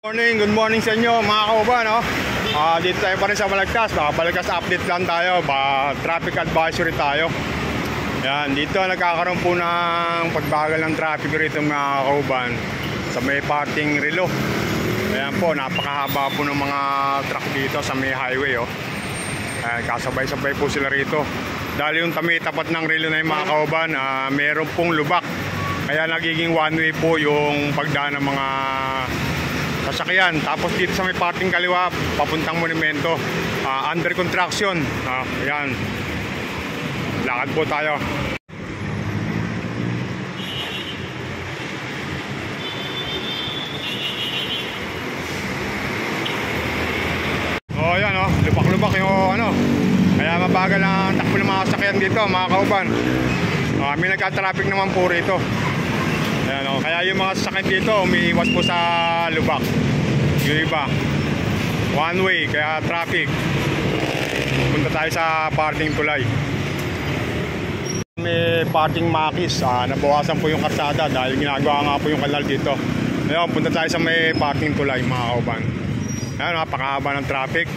Good morning sa inyo mga kauban, no? Dito tayo pa rin sa Balagtas. Balagtas update lang tayo, traffic advisory tayo. Yan, dito nagkakaroon po ng pagbagal ng traffic rito mga kauban sa may parting Relo. Ayan po, napakahaba po ng mga truck dito sa may highway, oh. Kasabay-sabay po sila rito. Dahil yung tapat ng Relo na yung mga kauban, meron pong lubak. Kaya nagiging one way po yung pagdaan ng mga sasakyan. Tapos dito sa may parting kaliwa papuntang monumento, under construction. Ayan, lakad po tayo. Ayan, oh, lubak-lubak yung ano. Kaya mabagal ang takbo ng mga sasakyan dito mga kauban. May nagka-traffic naman po rito. Ayan, oh. Kaya yung mga sasakyan dito umiiwas po sa lubak. Yung iba one way, kaya traffic. Punta tayo sa parting tulay. May parting Makis, nabawasan po yung karsada dahil ginagawa nga po yung kanal dito. Ayan, punta tayo sa may parting tulay mga kauban. Ayan, napakahaba ng traffic.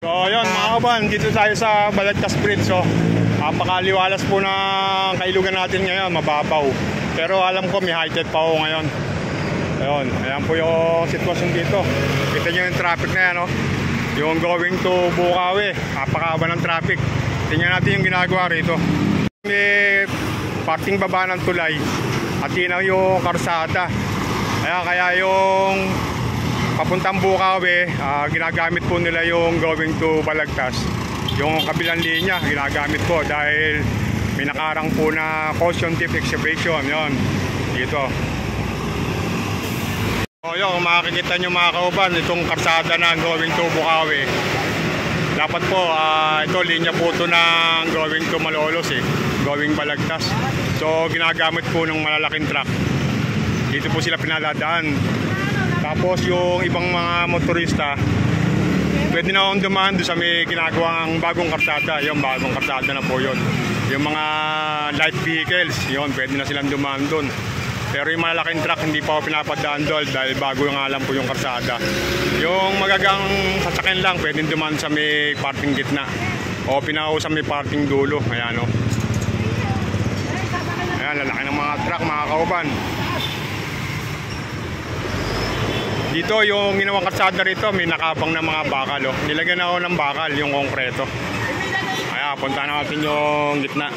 So ayun mga kauban, dito tayo sa Balagtas Bridge. So napakaliwalas po ng kailugan natin ngayon, mababaw. Pero alam ko may high tide pa ako ngayon. Ayun, ayan po yung sitwasyon dito. Kita nyo yung traffic na yan, oh. Yung going to Bukawi, napakahaba ng traffic. Tingnan natin yung ginagawa rito. May parting baba ng tulay at tinaw yung karsada. Kaya yung papuntang Bukawi, ginagamit po nila yung going to Balagtas. Yung kabilang linya ginagamit po dahil may nakarang po na caution tip exhibition. Yun, dito. O yun, kung makikita nyo mga kauban, itong karsada na going to Bukawi. Dapat po, ito linya po ito ng going to Malolos, going Balagtas. So ginagamit po ng malalaking truck. Dito po sila pinaladaan. Tapos yung ibang mga motorista, pwede na akong dumaan doon sa may ginagawang bagong karsada. Yung bagong karsada na po yun. Yung mga light vehicles, yun, pwede na silang dumaan doon. Pero yung malalaking truck hindi pa ako pinapadaan doon dahil bago nga lang po yung karsada. Yung magagang sasakyan lang pwedeng dumaan sa may parting gitna o pinako sa may parting dulo. Ayan, o. Ayan, lalaki ng mga truck mga kauban. Dito yung ginawang karsada rito, may nakabang na mga bakal, oh. Nilagyan na ako ng bakal, yung konkreto. Ayan, punta natin yung gitna.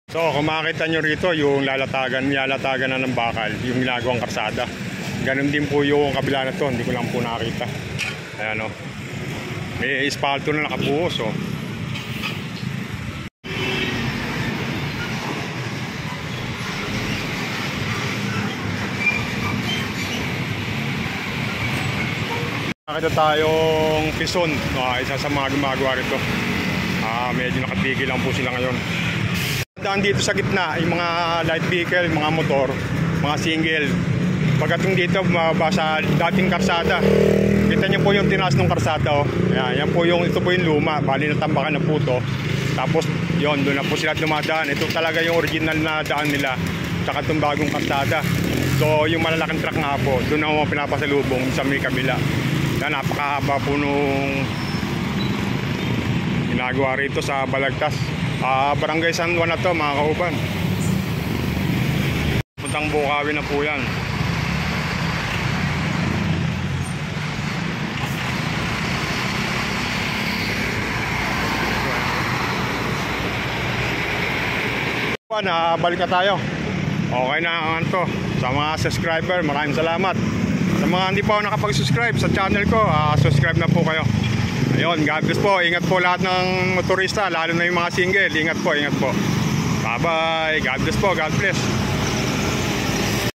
So kung makita nyo rito, yung lalatagan na ng bakal, yung ginagawang karsada. Ganun din po yung kabila na to, hindi ko lang po nakita. Ayan, oh. May espalto na nakabuhos, oh. Nakita tayong pison, isa sa mga gumagawa rito. Medyo nakatigil lang po sila ngayon. Daan dito sa gitna, yung mga light vehicle, mga motor, mga single. Pagdating dito, mababa sa dating karsada. Kita nyo po yung tinaas ng karsada, oh. Ayan, yan po yung, ito po yung luma, bali natambakan ng puto. Tapos, yon, doon na po sila dumadaan. Ito talaga yung original na daan nila, saka itong bagong karsada. So, yung malalaking truck nga po, doon na mo pinapasalubong sa may kabila. Napakahaba po nung ginagawa rito sa Balagtas. Barangay San Juan na to mga kauban. Puntang Bukawi na po yan. Balik na tayo. Okay na ang to. Sa mga subscriber, maraming salamat. Sa mga hindi pa ako nakapag-subscribe sa channel ko, subscribe na po kayo. Ayun, God bless po. Ingat po lahat ng motorista, lalo na yung mga single. Ingat po, ingat po. Bye bye. God bless po, God bless.